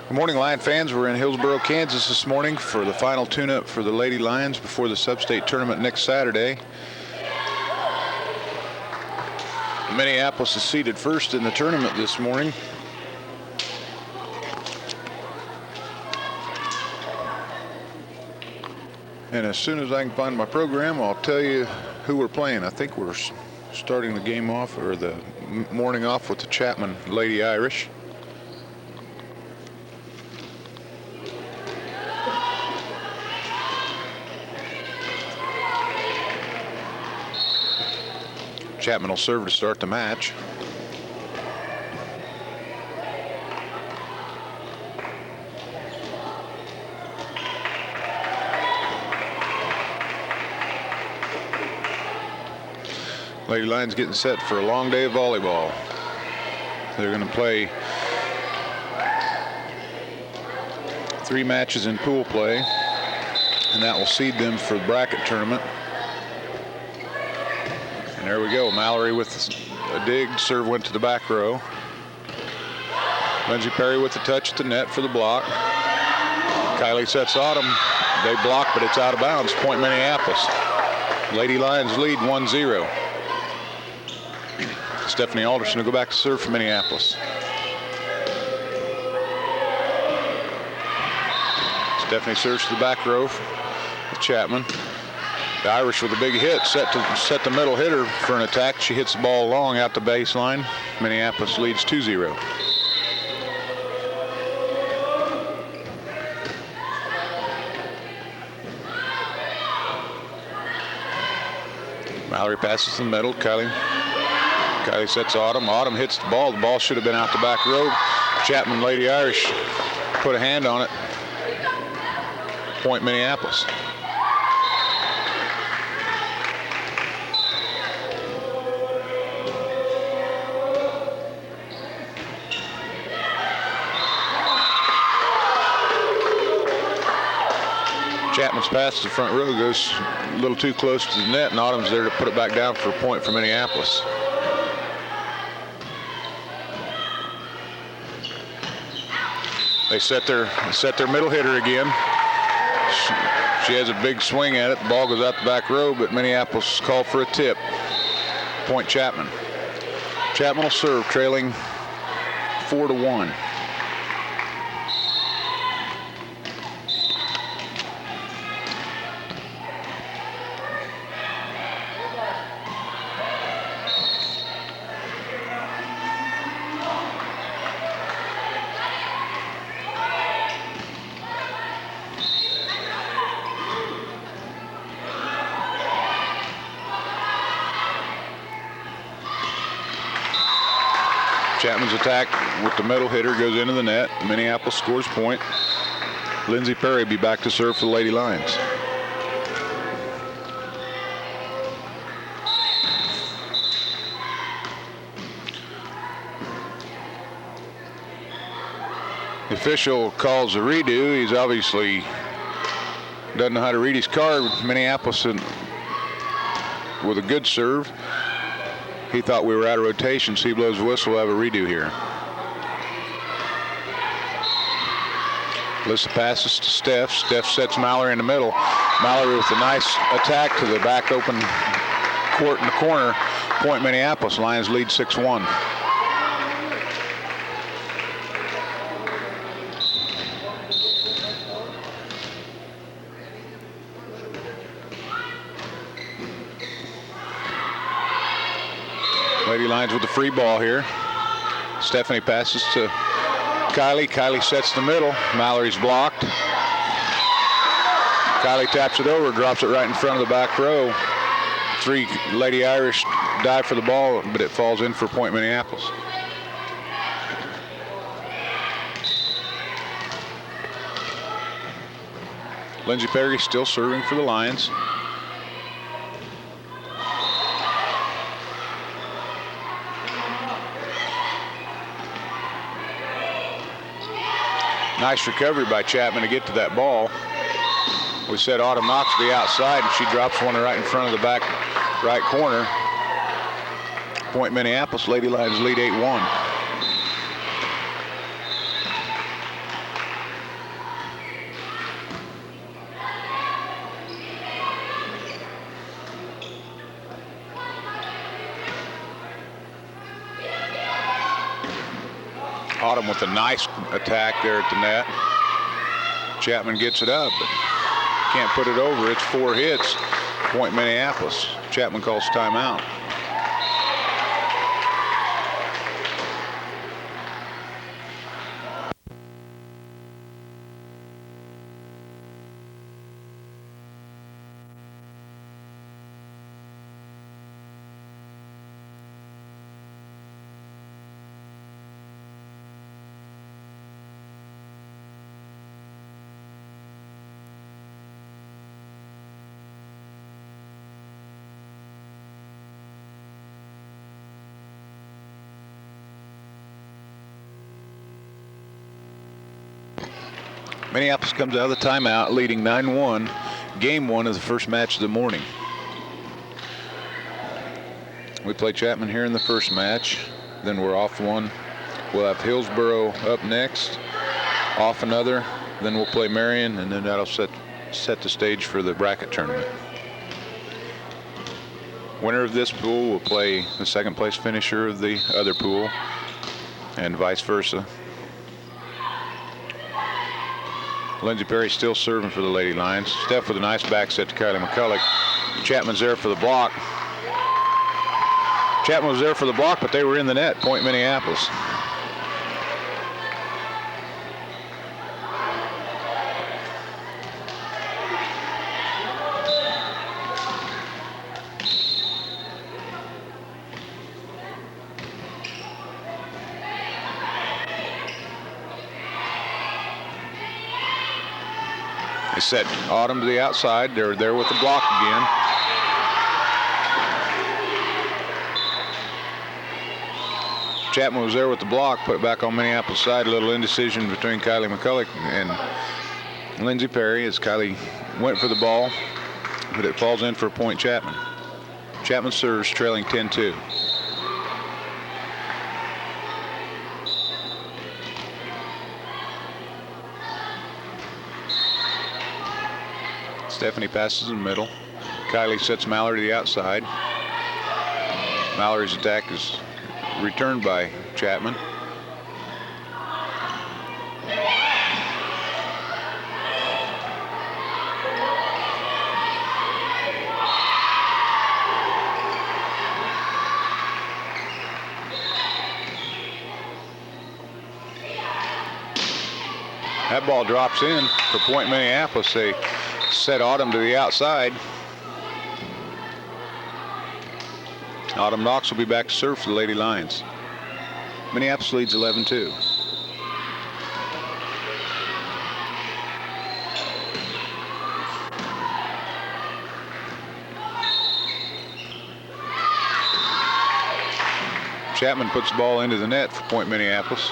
Good morning, Lion fans. We're in Hillsboro, Kansas this morning for the final tune-up for the Lady Lions before the sub-state tournament next Saturday. Minneapolis is seated first in the tournament this morning. And as soon as I can find my program, I'll tell you who we're playing. I think we're starting the game off, or the morning off, with the Chapman Lady Irish. Chapman will serve to start the match. Lady Lions getting set for a long day of volleyball. They're going to play 3 matches in pool play, and that will seed them for the bracket tournament. And there we go. Mallory with a dig. Serve went to the back row. Lindsay Perry with the touch at the net for the block. Kylie sets Autumn. They block, but it's out of bounds. Point Minneapolis. Lady Lions lead 1-0. Stephanie Alderson will go back to serve for Minneapolis. Stephanie serves to the back row with Chapman. The Irish with a big hit, set the middle hitter for an attack. She hits the ball long out the baseline. Minneapolis leads 2-0. Mallory passes the middle. Kylie sets Autumn. Autumn hits the ball. The ball should have been out the back row. Chapman Lady Irish put a hand on it. Point Minneapolis. Chapman's pass to the front row goes a little too close to the net, and Autumn's there to put it back down for a point for Minneapolis. They set their middle hitter again. She has a big swing at it. The ball goes out the back row, but Minneapolis called for a tip. Point Chapman. Chapman will serve, trailing 4-1. Chapman's attack with the middle hitter goes into the net. Minneapolis scores point. Lindsay Perry will be back to serve for the Lady Lions. The official calls a redo. He's obviously doesn't know how to read his card. Minneapolis with a good serve. He thought we were out of rotation, so he blows the whistle. We'll have a redo here. Alyssa passes to Steph. Steph sets Mallory in the middle. Mallory with a nice attack to the back open court in the corner. Point Minneapolis. Lions lead 6-1. Lady Lions with the free ball here. Stephanie passes to Kylie. Kylie sets the middle. Mallory's blocked. Kylie taps it over, drops it right in front of the back row. 3 Lady Irish dive for the ball, but it falls in for point Minneapolis. Lindsay Perry still serving for the Lions. Nice recovery by Chapman to get to that ball. We said Autumn Knox to the outside, and she drops one right in front of the back right corner. Point Minneapolis. Lady Lions lead 8-1. Autumn with a nice attack there at the net. Chapman gets it up, but can't put it over. It's 4 hits. Point Minneapolis. Chapman calls timeout. Minneapolis comes out of the timeout leading 9-1. Game 1 of the first match of the morning. We play Chapman here in the first match. Then we're off one. We'll have Hillsboro up next, off another. Then we'll play Marion, and then that'll set the stage for the bracket tournament. Winner of this pool will play the second place finisher of the other pool, and vice versa. Lindsey Perry still serving for the Lady Lions. Steph with a nice back set to Kylie McCulloch. Chapman's there for the block. Chapman was there for the block, but they were in the net. Point Minneapolis. They set Autumn to the outside. They're there with the block again. Chapman was there with the block, put it back on Minneapolis side. A little indecision between Kylie McCulloch and Lindsey Perry as Kylie went for the ball, but it falls in for a point Chapman. Chapman serves, trailing 10-2. Stephanie passes in the middle. Kylie sets Mallory to the outside. Mallory's attack is returned by Chapman. That ball drops in for point Minneapolis. They set Autumn to the outside. Autumn Knox will be back to serve for the Lady Lions. Minneapolis leads 11-2. Chapman puts the ball into the net for point Minneapolis.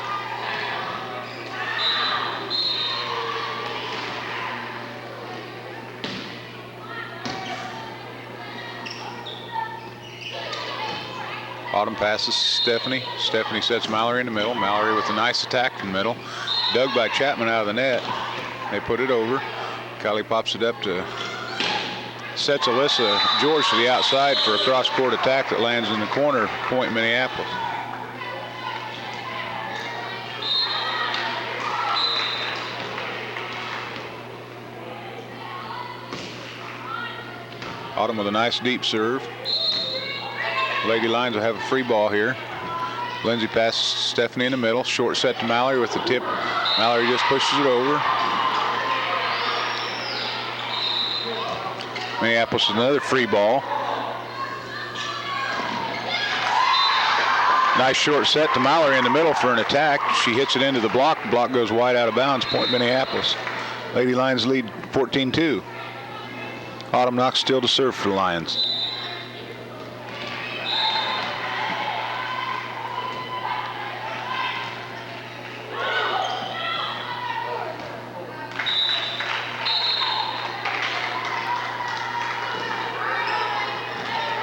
Autumn passes Stephanie. Stephanie sets Mallory in the middle. Mallory with a nice attack in the middle. Dug by Chapman out of the net. They put it over. Kylie pops it up to, sets Alyssa George to the outside for a cross-court attack that lands in the corner. Point Minneapolis. Autumn with a nice deep serve. Lady Lions will have a free ball here. Lindsey passes Stephanie in the middle. Short set to Mallory with the tip. Mallory just pushes it over. Minneapolis another free ball. Nice short set to Mallory in the middle for an attack. She hits it into the block. The block goes wide out of bounds. Point Minneapolis. Lady Lions lead 14-2. Autumn Knox still to serve for the Lions.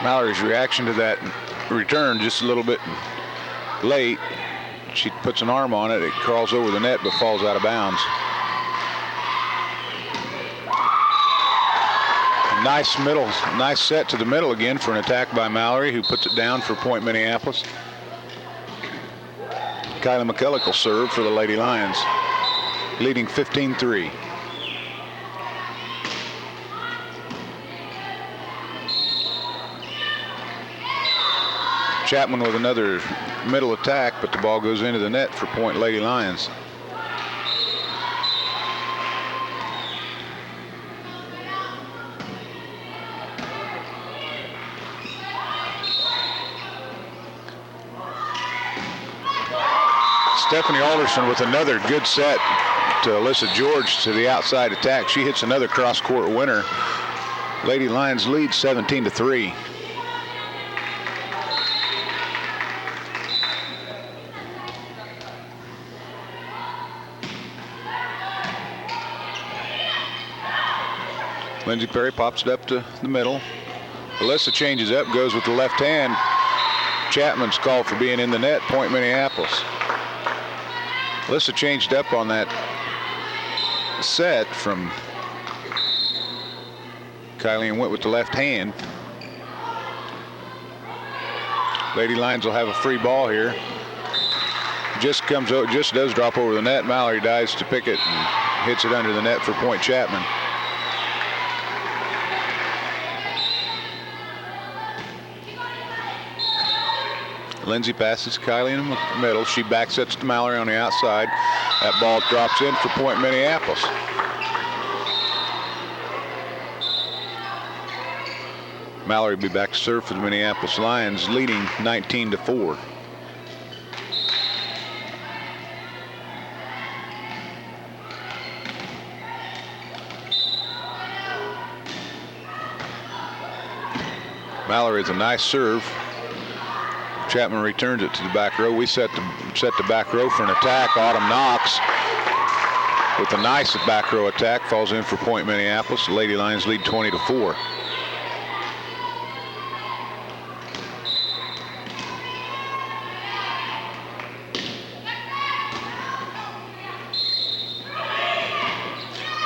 Mallory's reaction to that return just a little bit late. She puts an arm on it. It crawls over the net but falls out of bounds. Nice set to the middle again for an attack by Mallory, who puts it down for point Minneapolis. Kylie McCulloch will serve for the Lady Lions, leading 15-3. Chapman with another middle attack, but the ball goes into the net for point Lady Lions. Stephanie Alderson with another good set to Alyssa George to the outside attack. She hits another cross-court winner. Lady Lions lead 17-3. Lindsey Perry pops it up to the middle. Alyssa changes up, goes with the left hand. Chapman's called for being in the net, point Minneapolis. Alyssa changed up on that set from Kylie and went with the left hand. Lady Lions will have a free ball here. Just does drop over the net. Mallory dives to pick it and hits it under the net for point Chapman. Lindsay passes Kylie in the middle. She back sets to Mallory on the outside. That ball drops in for point Minneapolis. Mallory will be back to serve for the Minneapolis Lions, leading 19-4. Mallory is a nice serve. Chapman returns it to the back row. We set the back row for an attack. Autumn Knox with a nice back row attack falls in for point Minneapolis. The Lady Lions lead 20-4.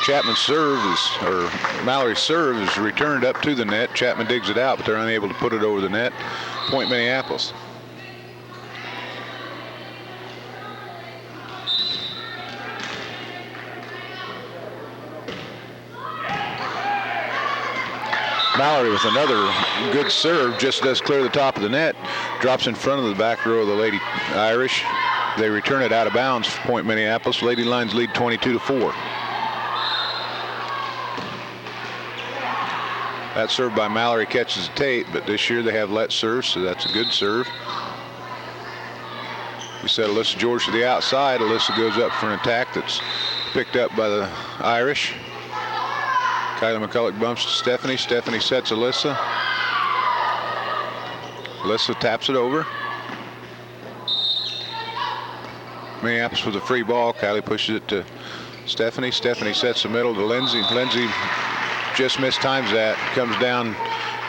Chapman's serve Mallory's serve is returned up to the net. Chapman digs it out, but they're unable to put it over the net. Point Minneapolis. Mallory with another good serve, just does clear the top of the net, drops in front of the back row of the Lady Irish. They return it out of bounds for point Minneapolis. Lady Lions lead 22-4. That serve by Mallory catches the tape, but this year they have let serve, so that's a good serve. We set Alyssa George to the outside. Alyssa goes up for an attack that's picked up by the Irish. Kylie McCulloch bumps to Stephanie. Stephanie sets Alyssa. Alyssa taps it over. Minneapolis with a free ball. Kylie pushes it to Stephanie. Stephanie sets the middle to Lindsay. Lindsay just mistimes that. Comes down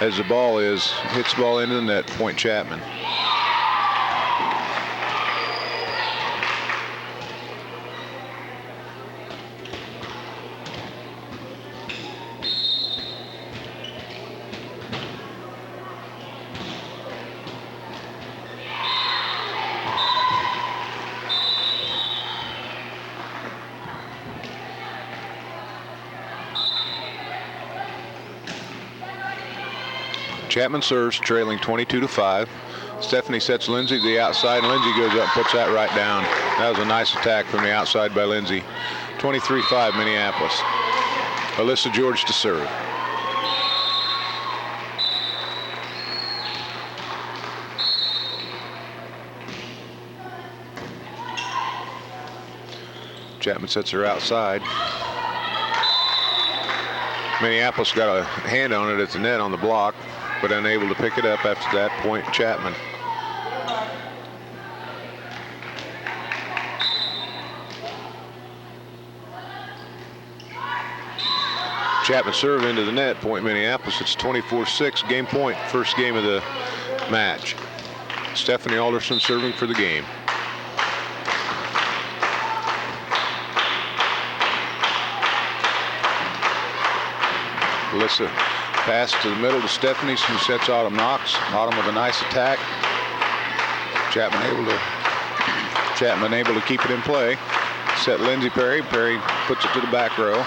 as the ball is. Hits the ball into the net. Point Chapman. Chapman serves, trailing 22-5. Stephanie sets Lindsay to the outside, and Lindsay goes up and puts that right down. That was a nice attack from the outside by Lindsay. 23-5 Minneapolis. Alyssa George to serve. Chapman sets her outside. Minneapolis got a hand on it at the net on the block, but unable to pick it up after that. Point Chapman. Chapman serve into the net. Point Minneapolis. It's 24-6. Game point. First game of the match. Stephanie Alderson serving for the game. Alyssa pass to the middle to Stephanie, who sets Autumn Knox. Autumn with a nice attack. Chapman able to Chapman able to keep it in play. Set Lindsey Perry. Perry puts it to the back row.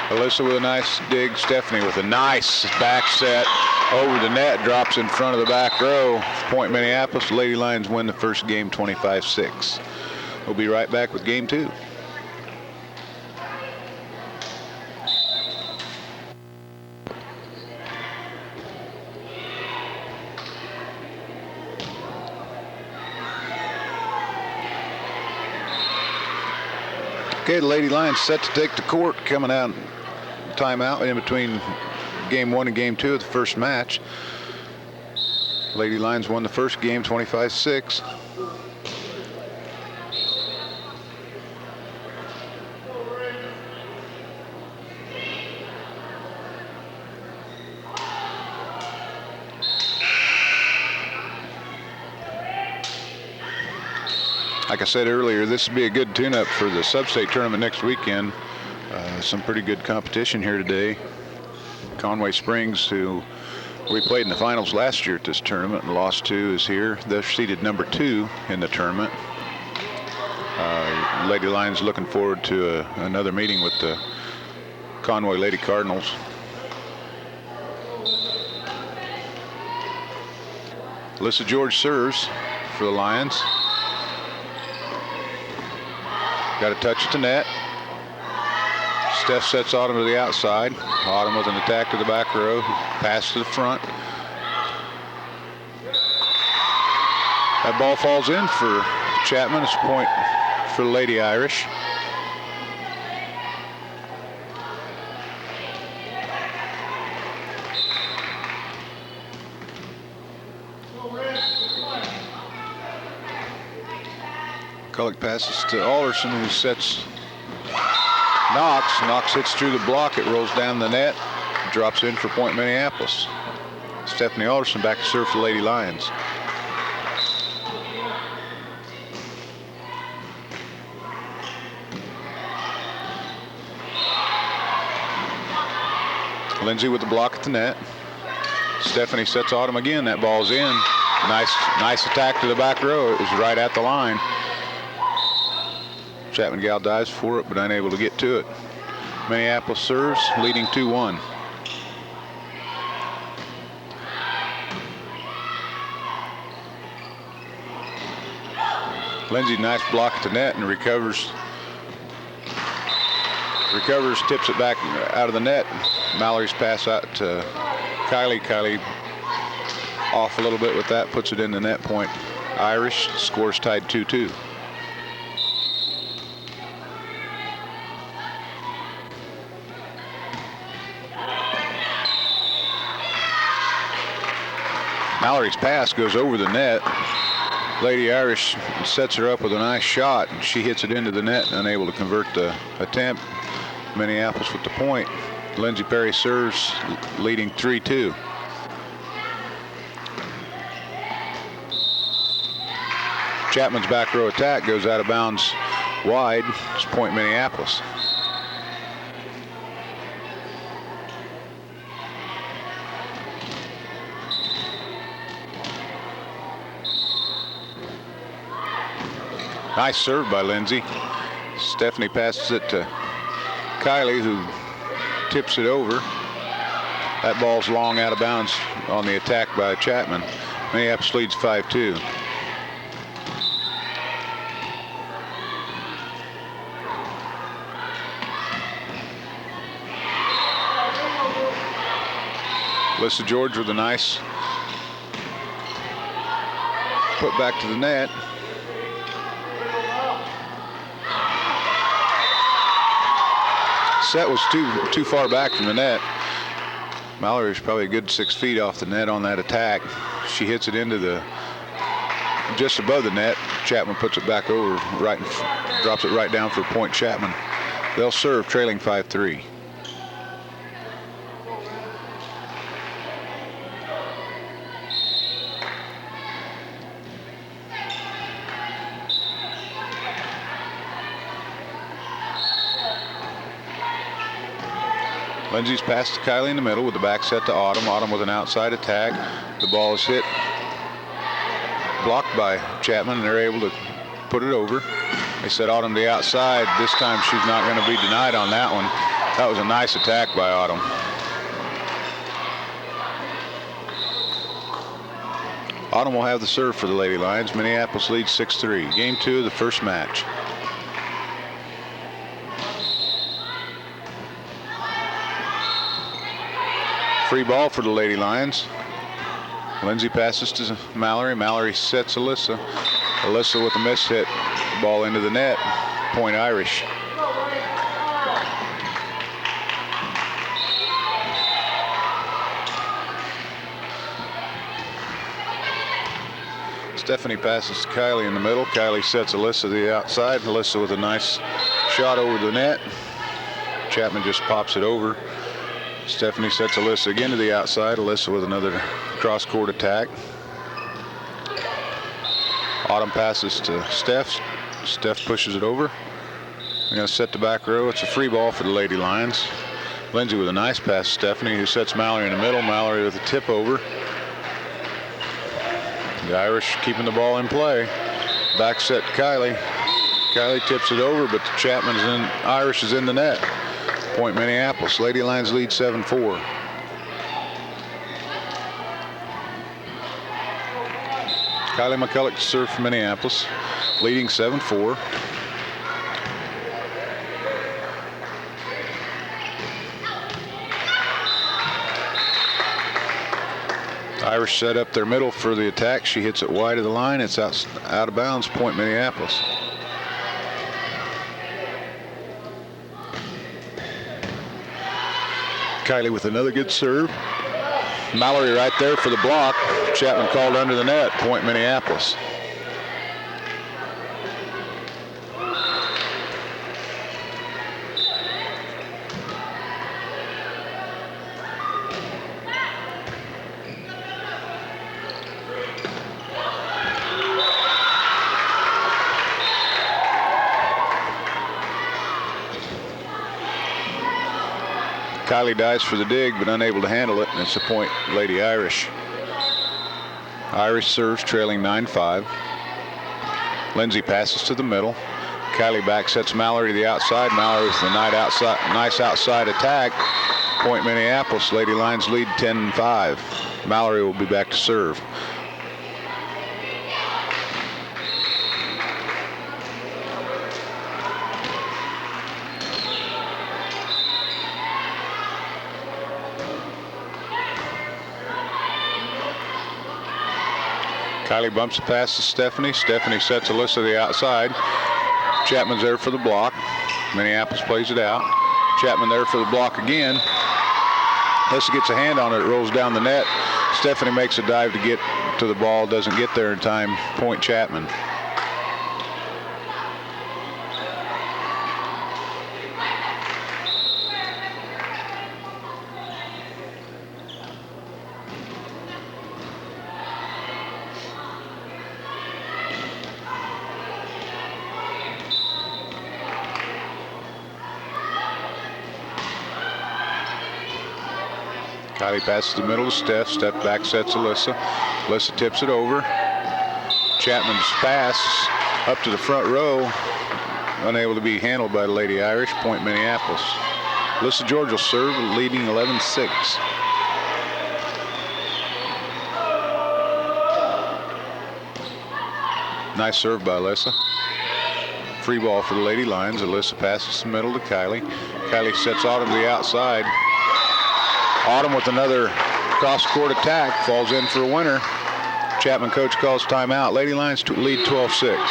Alyssa with a nice dig. Stephanie with a nice back set over the net. Drops in front of the back row. Point Minneapolis. Lady Lions win the first game 25-6. We'll be right back with game 2. Okay, the Lady Lions set to take the court, coming out timeout in between game 1 and game 2 of the first match. Lady Lions won the first game 25-6. Like I said earlier, this would be a good tune-up for the sub-state tournament next weekend. Some pretty good competition here today. Conway Springs, who we played in the finals last year at this tournament and lost to, is here. They're seeded number 2 in the tournament. Lady Lions looking forward to another meeting with the Conway Lady Cardinals. Alyssa George serves for the Lions. Got a touch at the net. Steph sets Autumn to the outside. Autumn with an attack to the back row. Pass to the front. That ball falls in for Chapman. It's a point for the Lady Irish. Cullick passes to Alderson, who sets Knox. Knox hits through the block. It rolls down the net. Drops in for point Minneapolis. Stephanie Alderson back to serve for the Lady Lions. Lindsay with the block at the net. Stephanie sets Autumn again. That ball's in. Nice attack to the back row. It was right at the line. Chapman gal dives for it, but unable to get to it. Minneapolis serves, leading 2-1. Lindsay, nice block at the net, and recovers, tips it back out of the net. Mallory's pass out to Kylie. Kylie off a little bit with that, puts it in the net. Point Irish. Score's tied 2-2. Mallory's pass goes over the net. Lady Irish sets her up with a nice shot, and she hits it into the net, unable to convert the attempt. Minneapolis with the point. Lindsey Perry serves, leading 3-2. Chapman's back row attack goes out of bounds wide. It's point Minneapolis. Nice serve by Lindsay. Stephanie passes it to Kylie, who tips it over. That ball's long out of bounds on the attack by Chapman. Minneapolis leads 5-2. Alyssa George with a nice put back to the net. Set was too far back from the net. Mallory's probably a good 6 feet off the net on that attack. She hits it into just above the net. Chapman puts it back over, drops it right down for point Chapman. They'll serve, trailing 5-3. Lindsay's pass to Kylie in the middle with the back set to Autumn. Autumn with an outside attack. The ball is hit blocked by Chapman, and they're able to put it over. They set Autumn to the outside. This time she's not going to be denied on that one. That was a nice attack by Autumn. Autumn will have the serve for the Lady Lions. Minneapolis leads 6-3. Game 2 of the first match. Free ball for the Lady Lions. Lindsay passes to Mallory. Mallory sets Alyssa. Alyssa with a miss hit. Ball into the net. Point Irish. Stephanie passes to Kylie in the middle. Kylie sets Alyssa to the outside. Alyssa with a nice shot over the net. Chapman just pops it over. Stephanie sets Alyssa again to the outside. Alyssa with another cross-court attack. Autumn passes to Steph. Steph pushes it over. They're going to set the back row. It's a free ball for the Lady Lions. Lindsay with a nice pass to Stephanie, who sets Mallory in the middle. Mallory with a tip over. The Irish keeping the ball in play. Back set Kylie. Kylie tips it over, but Chapman's in. Irish is in the net. Point Minneapolis. Lady Lions lead 7-4. Kylie McCulloch to serve for Minneapolis, leading 7-4. Irish set up their middle for the attack. She hits it wide of the line. It's out of bounds. Point Minneapolis. Kylie with another good serve. Mallory right there for the block. Chapman called under the net. Point Minneapolis. Kylie dives for the dig, but unable to handle it, and it's a point Lady Irish. Irish serves, trailing 9-5. Lindsay passes to the middle. Kylie back sets Mallory to the outside. Mallory with a nice outside attack. Point Minneapolis. Lady Lions lead 10-5. Mallory will be back to serve. Kylie bumps the pass to Stephanie. Stephanie sets Alyssa to the outside. Chapman's there for the block. Minneapolis plays it out. Chapman there for the block again. Alyssa gets a hand on it. It rolls down the net. Stephanie makes a dive to get to the ball. Doesn't get there in time. Point Chapman. Kylie passes the middle to Steph. Steph back sets Alyssa. Alyssa tips it over. Chapman's pass up to the front row. Unable to be handled by the Lady Irish. Point Minneapolis. Alyssa George will serve, leading 11-6. Nice serve by Alyssa. Free ball for the Lady Lions. Alyssa passes the middle to Kylie. Kylie sets Autumn to the outside. Autumn with another cross-court attack, falls in for a winner. Chapman coach calls timeout. Lady Lions lead 12-6.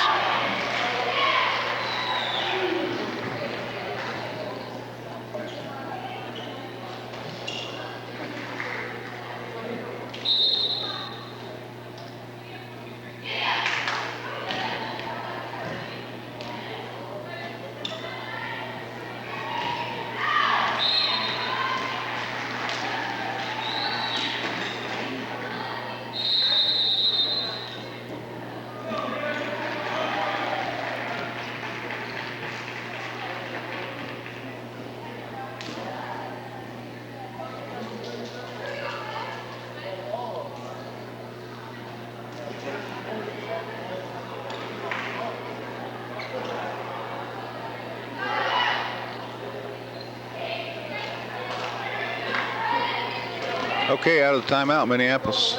Okay, out of the timeout, Minneapolis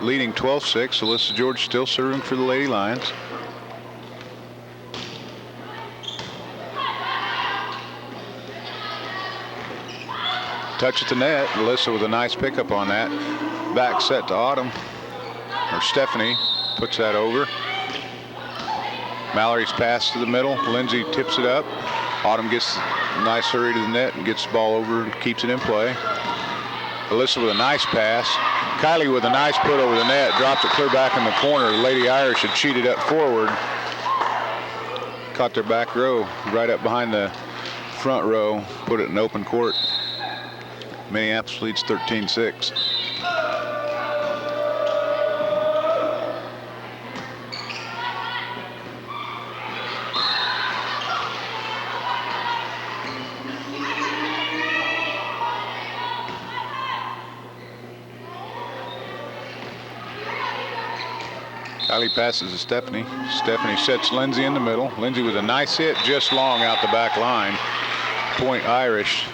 leading 12-6. Alyssa George still serving for the Lady Lions. Touch at the net. Alyssa with a nice pickup on that. Back set to Autumn, or Stephanie puts that over. Mallory's pass to the middle. Lindsay tips it up. Autumn gets a nice hurry to the net and gets the ball over and keeps it in play. Alyssa with a nice pass. Kylie with a nice put over the net. Drops it clear back in the corner. The Lady Irish had cheated up forward. Caught their back row right up behind the front row. Put it in open court. Minneapolis leads 13-6. Kylie passes to Stephanie. Stephanie sets Lindsay in the middle. Lindsay with a nice hit, just long out the back line. Point Irish.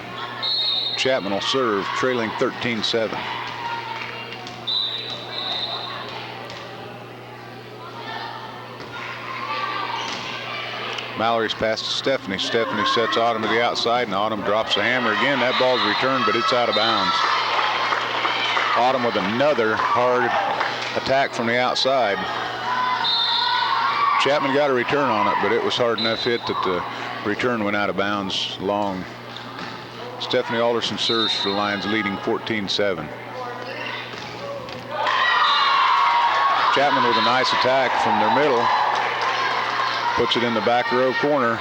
Chapman will serve, trailing 13-7. Mallory's pass to Stephanie. Stephanie sets Autumn to the outside, and Autumn drops the hammer again. That ball's returned, but it's out of bounds. Autumn with another hard attack from the outside. Chapman got a return on it, but it was hard enough hit that the return went out of bounds long. Stephanie Alderson serves for the Lions, leading 14-7. Chapman with a nice attack from their middle. Puts it in the back row corner.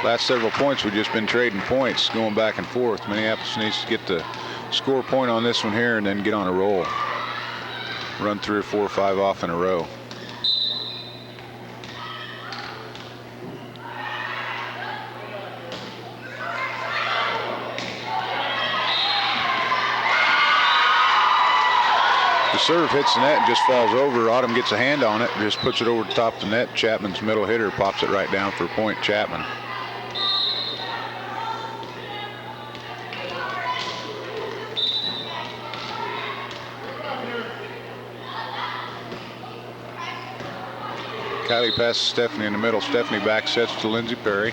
Last several points, we've just been trading points, going back and forth. Minneapolis needs to get the score point on this one here and then get on a roll. Run 3 or 4 or 5 off in a row. The serve hits the net and just falls over. Autumn gets a hand on it, just puts it over the top of the net. Chapman's middle hitter pops it right down for a point. Chapman. Kylie passes Stephanie in the middle. Stephanie back sets to Lindsay Perry.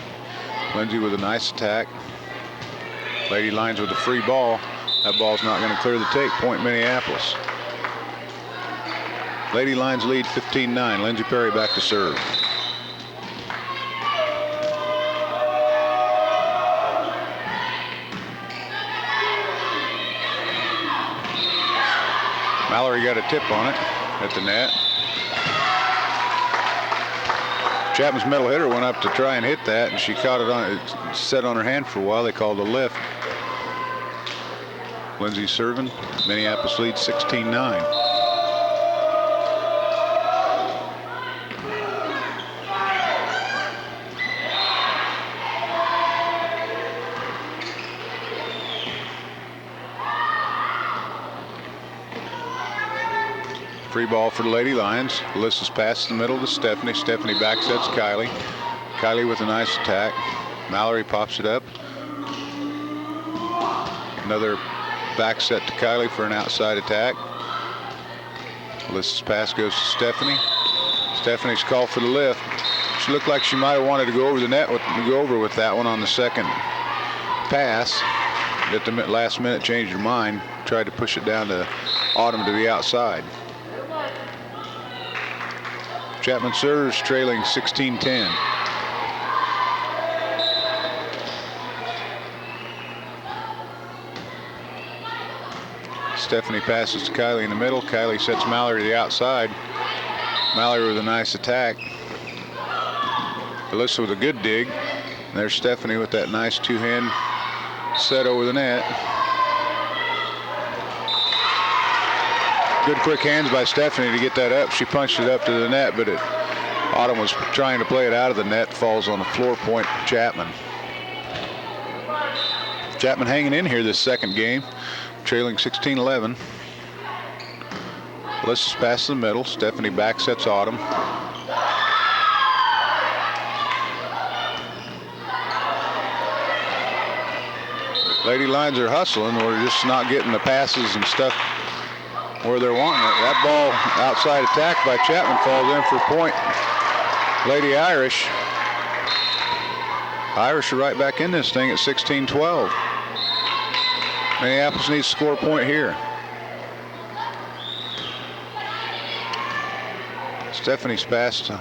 Lindsay with a nice attack. Lady Lions with a free ball. That ball's not going to clear the tape. Point Minneapolis. Lady Lions lead 15-9. Lindsay Perry back to serve. Mallory got a tip on it at the net. Chapman's middle hitter went up to try and hit that, and she caught it on it, set on her hand for a while. They called a lift. Lindsay serving. Minneapolis leads 16-9. Free ball for the Lady Lions. Alyssa's pass in the middle to Stephanie. Stephanie back sets Kylie. Kylie with a nice attack. Mallory pops it up. Another back set to Kylie for an outside attack. Alyssa's pass goes to Stephanie. Stephanie's called for the lift. She looked like she might have wanted to go over the net with that one on the second pass. At the last minute changed her mind. Tried to push it down to Autumn to the outside. Chapman serves, trailing 16-10. Stephanie passes to Kylie in the middle. Kylie sets Mallory to the outside. Mallory with a nice attack. Alyssa with a good dig. And there's Stephanie with that nice two-hand set over the net. Good quick hands by Stephanie to get that up. She punched it up to the net, but Autumn was trying to play it out of the net. Falls on the floor. Point Chapman. Chapman hanging in here this second game, trailing 16-11. Alyssa's pass to the middle. Stephanie back sets Autumn. Lady Lions are hustling. We're just not getting the passes and stuff where they're wanting it. That ball outside attack by Chapman falls in for a point. Lady Irish. Irish are right back in this thing at 16-12. Minneapolis needs to score a point here. Stephanie's pass to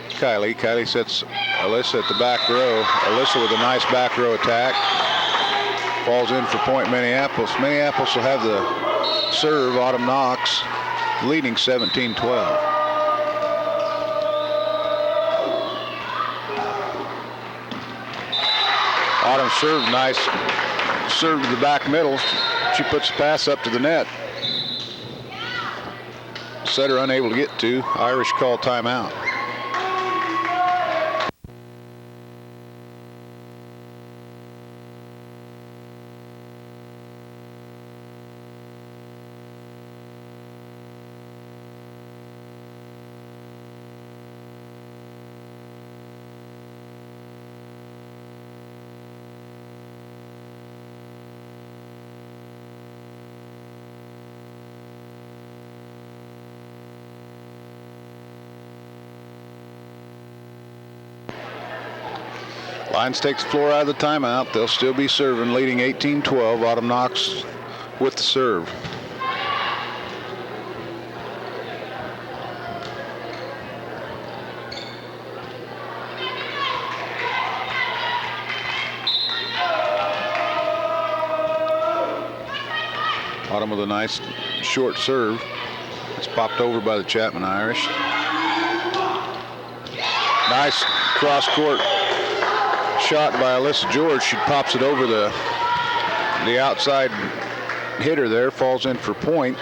Kylie. Kylie sets Alyssa at the back row. Alyssa with a nice back row attack. Falls in for point Minneapolis. Minneapolis will have the serve. Autumn Knox leading 17-12. Autumn serve, nice serve to the back middle. She puts the pass up to the net. Setter unable to get to. Irish call timeout. Lions takes the floor out of the timeout. They'll still be serving, leading 18-12. Autumn Knox with the serve. Autumn with a nice short serve. It's popped over by the Chapman Irish. Nice cross-court shot by Alyssa George. She pops it over the outside hitter there. Falls in for point.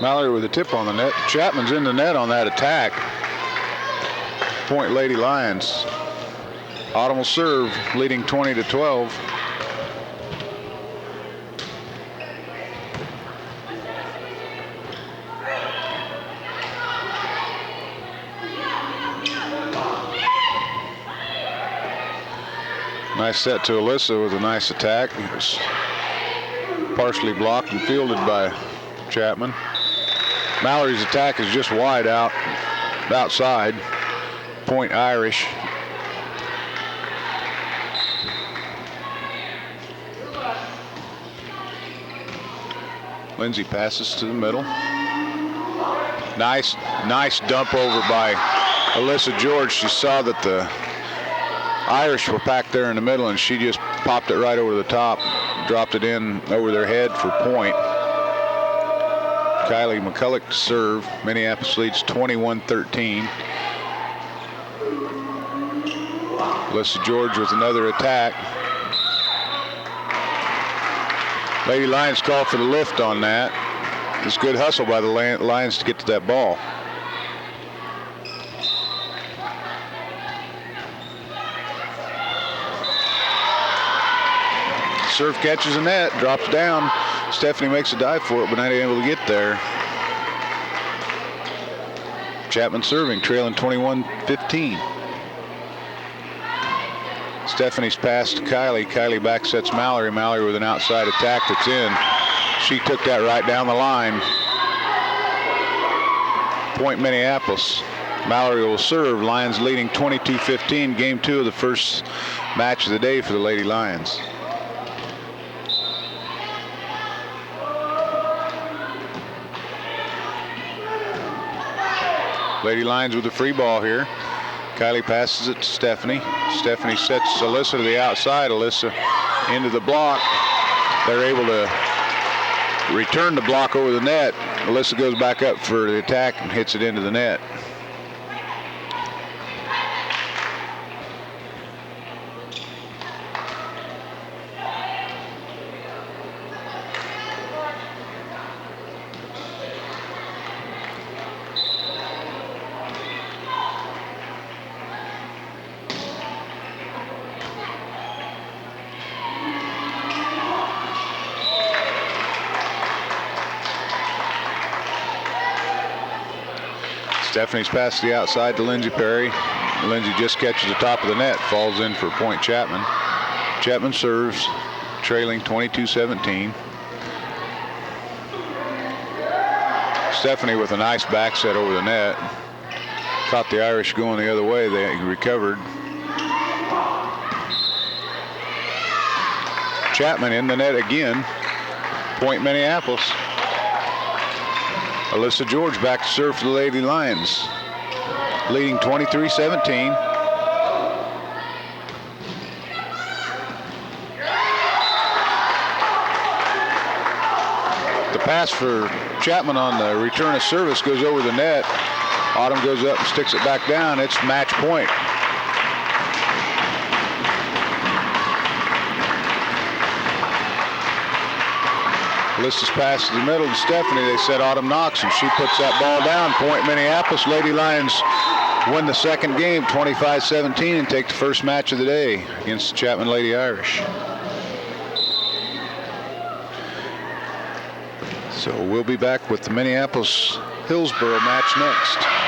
Mallory with a tip on the net. Chapman's in the net on that attack. Point Lady Lions. Autumn will serve, leading 20-12. Nice set to Alyssa with a nice attack. It was partially blocked and fielded by Chapman. Mallory's attack is just wide outside. Point Irish. Lindsay passes to the middle. Nice dump over by Alyssa George. She saw that the Irish were packed there in the middle, and she just popped it right over the top, dropped it in over their head for point. Kylie McCulloch to serve. Minneapolis leads 21-13. Alyssa George with another attack. Lady Lions call for the lift on that. It's good hustle by the Lions to get to that ball. Serve catches the net, drops down. Stephanie makes a dive for it, but not able to get there. Chapman serving, trailing 21-15. Stephanie's pass to Kylie. Kylie back sets Mallory. Mallory with an outside attack that's in. She took that right down the line. Point Minneapolis. Mallory will serve. Lions leading 22-15. Game 2 of the first match of the day for the Lady Lions. Lady Lions with the free ball here. Kylie passes it to Stephanie. Stephanie sets Alyssa to the outside. Alyssa into the block. They're able to return the block over the net. Alyssa goes back up for the attack and hits it into the net. Stephanie's passed the outside to Lindsay Perry. Lindsay just catches the top of the net, falls in for point Chapman. Chapman serves, trailing 22-17. Stephanie with a nice back set over the net. Caught the Irish going the other way. They recovered. Chapman in the net again. Point Minneapolis. Alyssa George back to serve for the Lady Lions, leading 23-17. The pass for Chapman on the return of service goes over the net. Autumn goes up and sticks it back down. It's match point. Alyssa's pass to the middle to Stephanie. They said Autumn knocks, and she puts that ball down. Point Minneapolis. Lady Lions win the second game 25-17 and take the first match of the day against the Chapman Lady Irish. So we'll be back with the Minneapolis Hillsboro match next.